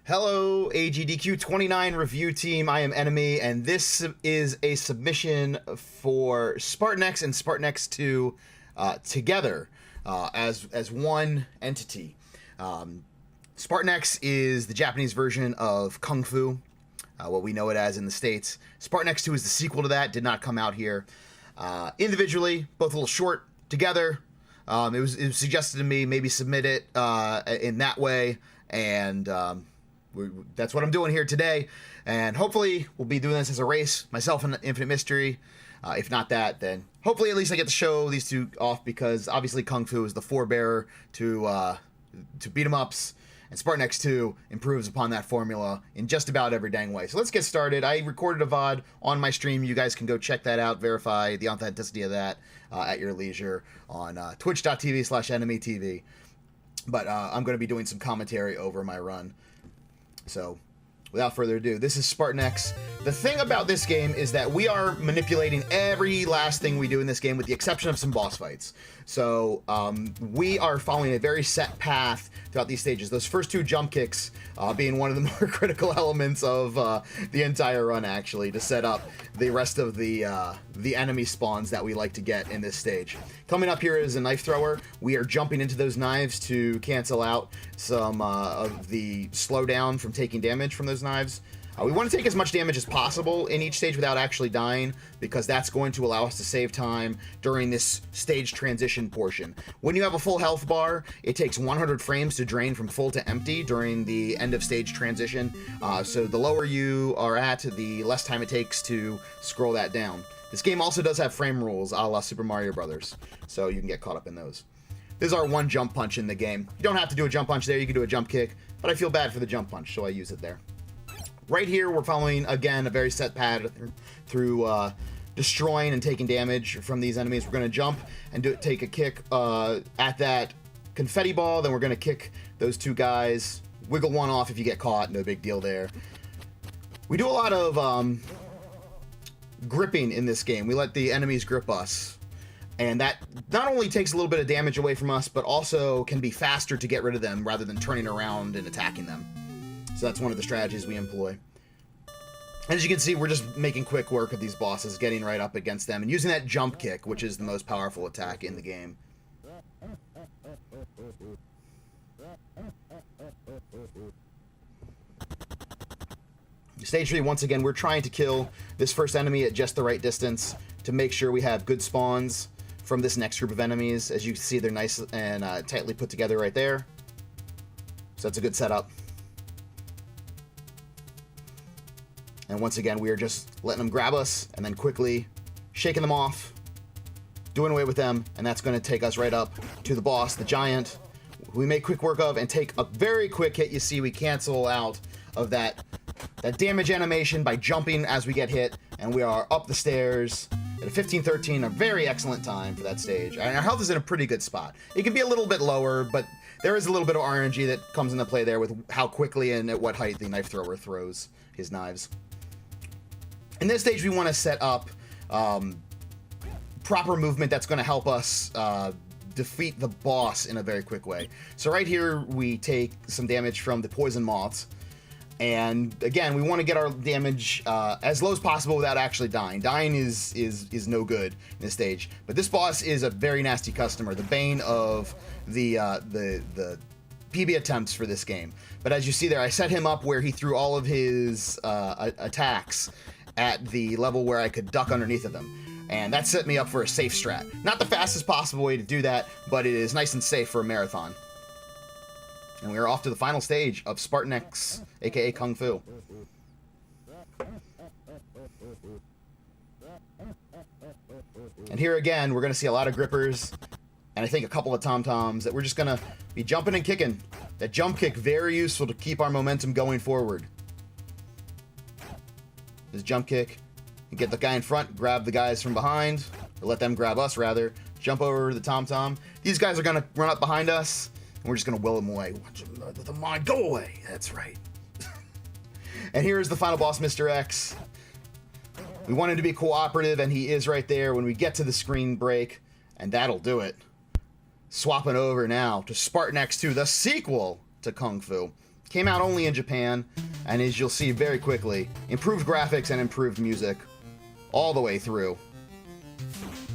Hello, AGDQ 29 review team. I am Enemy, and this is a submission for Spartan X and Spartan X2 together as one entity. Spartan X is the Japanese version of Kung Fu, what we know it as in the States. Spartan X2 is the sequel to that, did not come out here. Individually, both a little short. Together, it was suggested to me maybe submit it in that way, and that's what I'm doing here today. And hopefully we'll be doing this as a race, myself and Infinite Mystery. If not that, then hopefully at least I get to show these two off, because obviously Kung Fu is the forebearer to beat 'em ups, and Spartan X2 improves upon that formula in just about every dang way. So let's get started. I recorded a VOD on my stream. You guys can go check that out, verify the authenticity of that at your leisure on twitch.tv/enemytv. But I'm going to be doing some commentary over my run. So, without further ado, this is Spartan X. The thing about this game is that we are manipulating every last thing we do in this game, with the exception of some boss fights. So, we are following a very set path throughout these stages. Those first two jump kicks being one of the more critical elements of the entire run, actually, to set up the rest of the enemy spawns that we like to get in this stage. Coming up here is a knife thrower. We are jumping into those knives to cancel out some of the slowdown from taking damage from those knives. We want to take as much damage as possible in each stage without actually dying, because that's going to allow us to save time during this stage transition portion. When you have a full health bar, it takes 100 frames to drain from full to empty during the end of stage transition. So the lower you are at, the less time it takes to scroll that down. This game also does have frame rules a la Super Mario Brothers, so you can get caught up in those. This is our one jump punch in the game. You don't have to do a jump punch there, you can do a jump kick, but I feel bad for the jump punch, so I use it there. Right here, we're following, again, a very set path through destroying and taking damage from these enemies. We're going to jump and take a kick at that confetti ball. Then we're going to kick those two guys. Wiggle one off if you get caught. No big deal there. We do a lot of gripping in this game. We let the enemies grip us. And that not only takes a little bit of damage away from us, but also can be faster to get rid of them rather than turning around and attacking them. So that's one of the strategies we employ. As you can see, we're just making quick work of these bosses, getting right up against them, and using that jump kick, which is the most powerful attack in the game. Stage 3, once again, we're trying to kill this first enemy at just the right distance to make sure we have good spawns from this next group of enemies. As you can see, they're nice and tightly put together right there. So that's a good setup. And once again, we are just letting them grab us and then quickly shaking them off, doing away with them, and that's going to take us right up to the boss, the giant, who we make quick work of and take a very quick hit. You see, we cancel out of that damage animation by jumping as we get hit, and we are up the stairs at a 15:13, a very excellent time for that stage. And our health is in a pretty good spot. It can be a little bit lower, but there is a little bit of RNG that comes into play there with how quickly and at what height the knife thrower throws his knives. In this stage, we want to set up proper movement that's going to help us defeat the boss in a very quick way. So right here, we take some damage from the poison moths. And again, we want to get our damage as low as possible without actually dying. Dying is no good in this stage. But this boss is a very nasty customer, the bane of the PB attempts for this game. But as you see there, I set him up where he threw all of his attacks at the level where I could duck underneath of them. And that set me up for a safe strat. Not the fastest possible way to do that, but it is nice and safe for a marathon. And we are off to the final stage of Spartan X, aka Kung Fu. And here again, we're going to see a lot of grippers, and I think a couple of tom-toms that we're just going to be jumping and kicking. That jump kick, very useful to keep our momentum going forward. This jump kick, you get the guy in front, grab the guys from behind, or let them grab us rather, jump over to the tom-tom. These guys are going to run up behind us, and we're just going to will them away. Watch them with the mind, go away. That's right. And here is the final boss, Mr. X. We want him to be cooperative, and he is right there when we get to the screen break, and that'll do it. Swapping over now to Spartan X2, the sequel to Kung Fu. Came out only in Japan, and as you'll see very quickly, improved graphics and improved music all the way through.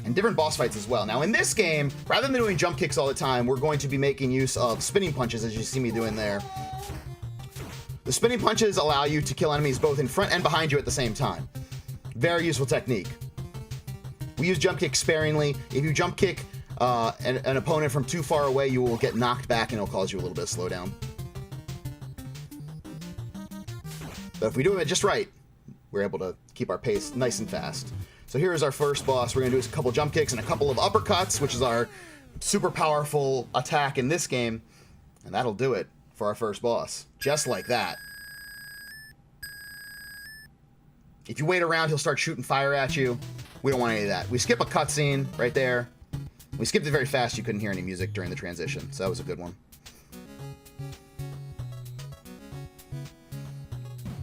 And different boss fights as well. Now in this game, rather than doing jump kicks all the time, we're going to be making use of spinning punches, as you see me doing there. The spinning punches allow you to kill enemies both in front and behind you at the same time. Very useful technique. We use jump kicks sparingly. If you jump kick an opponent from too far away, you will get knocked back and it'll cause you a little bit of slowdown. But if we do it just right, we're able to keep our pace nice and fast. So here is our first boss. We're going to do a couple jump kicks and a couple of uppercuts, which is our super powerful attack in this game. And that'll do it for our first boss. Just like that. If you wait around, he'll start shooting fire at you. We don't want any of that. We skip a cutscene right there. We skipped it very fast. You couldn't hear any music during the transition, so that was a good one.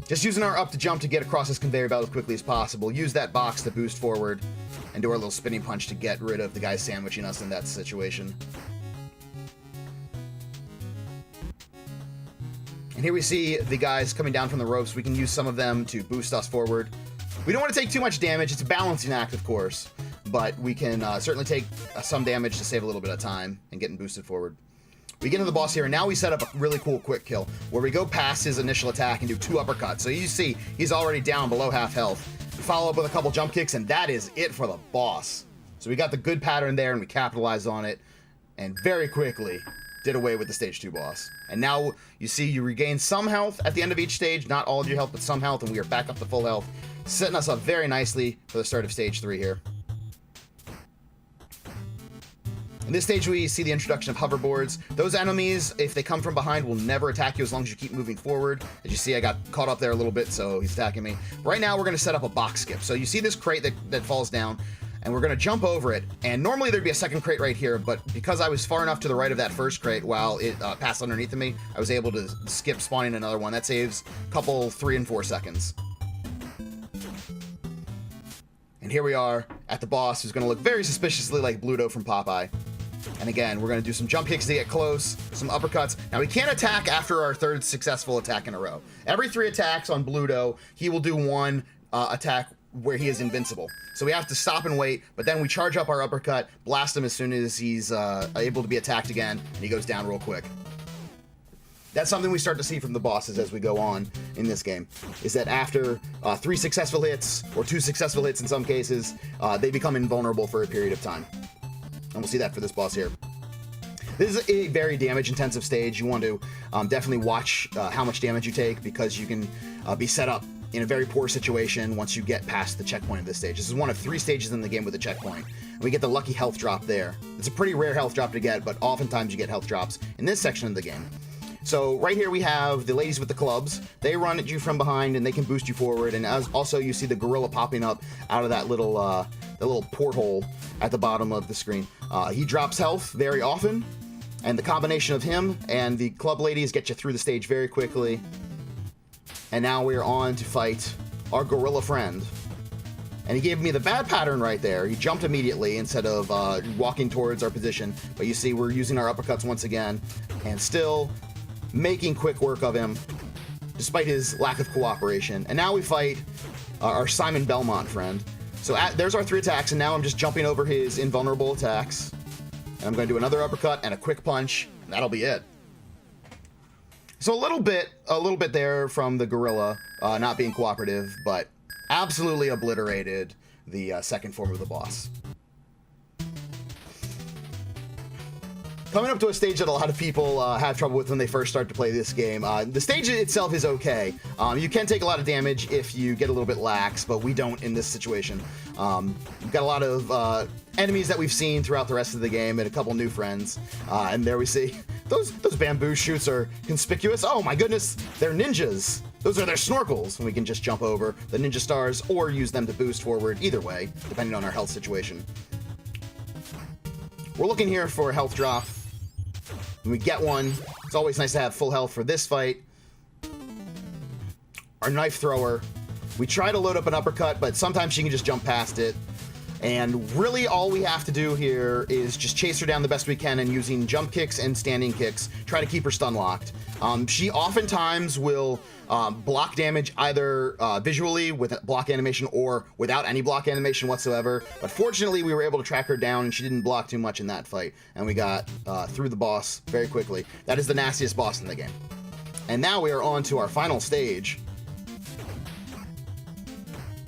Just using our up to jump to get across this conveyor belt as quickly as possible. Use that box to boost forward and do our little spinning punch to get rid of the guy sandwiching us in that situation. And here we see the guys coming down from the ropes. We can use some of them to boost us forward. We don't want to take too much damage. It's a balancing act, of course, but we can certainly take some damage to save a little bit of time and getting boosted forward. We get into the boss here, and now we set up a really cool quick kill where we go past his initial attack and do 2 uppercuts. So you see he's already down below half health. We follow up with a couple jump kicks, and that is it for the boss. So we got the good pattern there, and we capitalized on it, and very quickly did away with the stage 2 boss. And now you see you regain some health at the end of each stage, not all of your health, but some health, and we are back up to full health, setting us up very nicely for the start of stage 3 here. In this stage, we see the introduction of hoverboards. Those enemies, if they come from behind, will never attack you as long as you keep moving forward. As you see, I got caught up there a little bit, so he's attacking me. Right now, we're going to set up a box skip. So you see this crate that falls down, and we're going to jump over it. And normally, there'd be a second crate right here, but because I was far enough to the right of that first crate while it passed underneath of me, I was able to skip spawning another one. That saves a couple 3 and 4 seconds. And here we are at the boss, who's going to look very suspiciously like Bluto from Popeye. And again, we're going to do some jump kicks to get close, some uppercuts. Now, we can't attack after our 3rd successful attack in a row. Every 3 attacks on Bluto, he will do 1 attack where he is invincible. So we have to stop and wait, but then we charge up our uppercut, blast him as soon as he's able to be attacked again, and he goes down real quick. That's something we start to see from the bosses as we go on in this game, is that after 3 successful hits, or 2 successful hits in some cases, they become invulnerable for a period of time. And we'll see that for this boss here. This is a very damage-intensive stage. You want to definitely watch how much damage you take, because you can be set up in a very poor situation once you get past the checkpoint of this stage. This is one of 3 stages in the game with a checkpoint. And we get the lucky health drop there. It's a pretty rare health drop to get, but oftentimes you get health drops in this section of the game. So right here we have the ladies with the clubs. They run at you from behind and they can boost you forward. And also you see the gorilla popping up out of that little porthole at the bottom of the screen. He drops health very often, and the combination of him and the club ladies get you through the stage very quickly. And now we're on to fight our gorilla friend. And he gave me the bad pattern right there. He jumped immediately instead of walking towards our position. But you see we're using our uppercuts once again, and still making quick work of him despite his lack of cooperation. And now we fight our Simon Belmont friend. So there's our 3 attacks, and now I'm just jumping over his invulnerable attacks. And I'm going to do another uppercut and a quick punch, and that'll be it. So a little bit there from the gorilla not being cooperative, but absolutely obliterated the second form of the boss. Coming up to a stage that a lot of people have trouble with when they first start to play this game. The stage itself is okay. You can take a lot of damage if you get a little bit lax, but we don't in this situation. We've got a lot of enemies that we've seen throughout the rest of the game and a couple new friends. And there we see those bamboo shoots are conspicuous. Oh my goodness, they're ninjas. Those are their snorkels, and we can just jump over the ninja stars or use them to boost forward, either way, depending on our health situation. We're looking here for a health drop. When we get one, it's always nice to have full health for this fight. Our knife thrower. We try to load up an uppercut, but sometimes she can just jump past it. And really all we have to do here is just chase her down the best we can, and using jump kicks and standing kicks, try to keep her stun locked. She oftentimes will block damage either visually with a block animation or without any block animation whatsoever. But fortunately, we were able to track her down, and she didn't block too much in that fight. And we got through the boss very quickly. That is the nastiest boss in the game. And now we are on to our final stage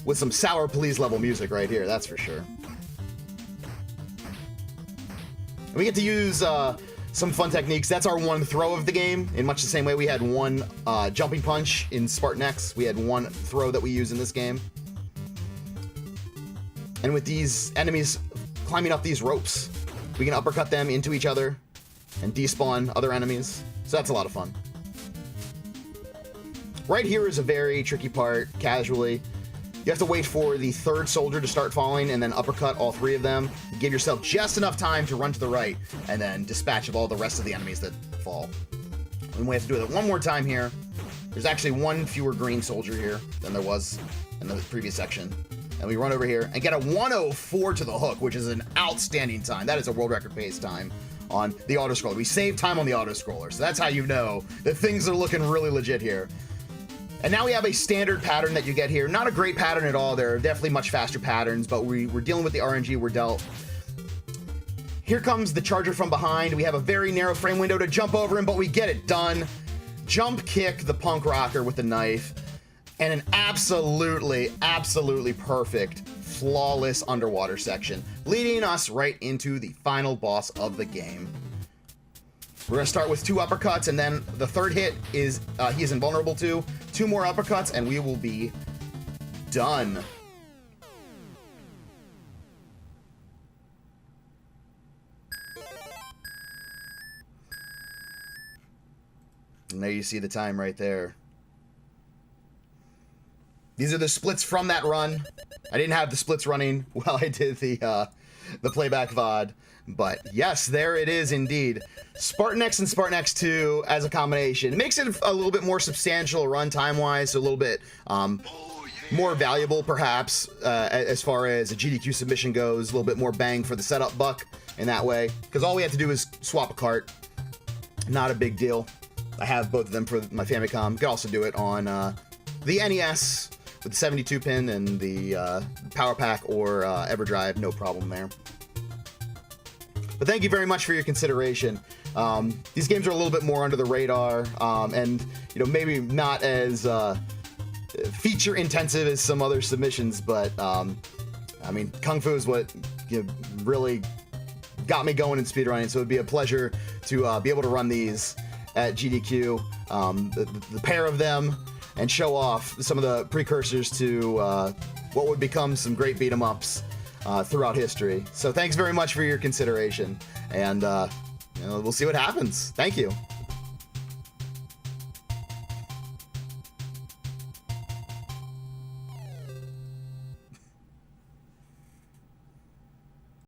with some Sour Please level music right here, that's for sure. And we get to use some fun techniques. That's our one throw of the game, in much the same way we had one jumping punch in Spartan X. We had one throw that we use in this game. And with these enemies climbing up these ropes, we can uppercut them into each other and despawn other enemies. So that's a lot of fun. Right here is a very tricky part, casually. You have to wait for the third soldier to start falling and then uppercut all three of them. Give yourself just enough time to run to the right and then dispatch of all the rest of the enemies that fall. And we have to do it one more time here. There's actually one fewer green soldier here than there was in the previous section. And we run over here and get a 1:04 to the hook, which is an outstanding time. That is a world record pace time on the auto-scroller. We save time on the auto-scroller, so that's how you know that things are looking really legit here. And now we have a standard pattern that you get here. Not a great pattern at all. There are definitely much faster patterns, but we're dealing with the RNG we're dealt. Here comes the charger from behind. We have a very narrow frame window to jump over him, but we get it done. Jump kick the punk rocker with the knife, and an absolutely, absolutely perfect, flawless underwater section, leading us right into the final boss of the game. We're gonna start with 2 uppercuts, and then the third hit is he is invulnerable to. 2 more uppercuts, and we will be done. And there you see the time right there. These are the splits from that run. I didn't have the splits running while I did the playback VOD. But yes, there it is indeed. Spartan X and Spartan X2 as a combination. It makes it a little bit more substantial run time-wise, so a little bit more valuable perhaps as far as a GDQ submission goes. A little bit more bang for the setup buck in that way. Because all we have to do is swap a cart. Not a big deal. I have both of them for my Famicom. You can also do it on the NES with the 72 pin and the Power Pack or EverDrive. No problem there. But thank you very much for your consideration. These games are a little bit more under the radar, and maybe not as feature intensive as some other submissions. But I mean, Kung Fu is what really got me going in speedrunning. So it'd be a pleasure to be able to run these at GDQ, the pair of them, and show off some of the precursors to what would become some great beat 'em ups throughout history. So thanks very much for your consideration, and we'll see what happens. Thank you.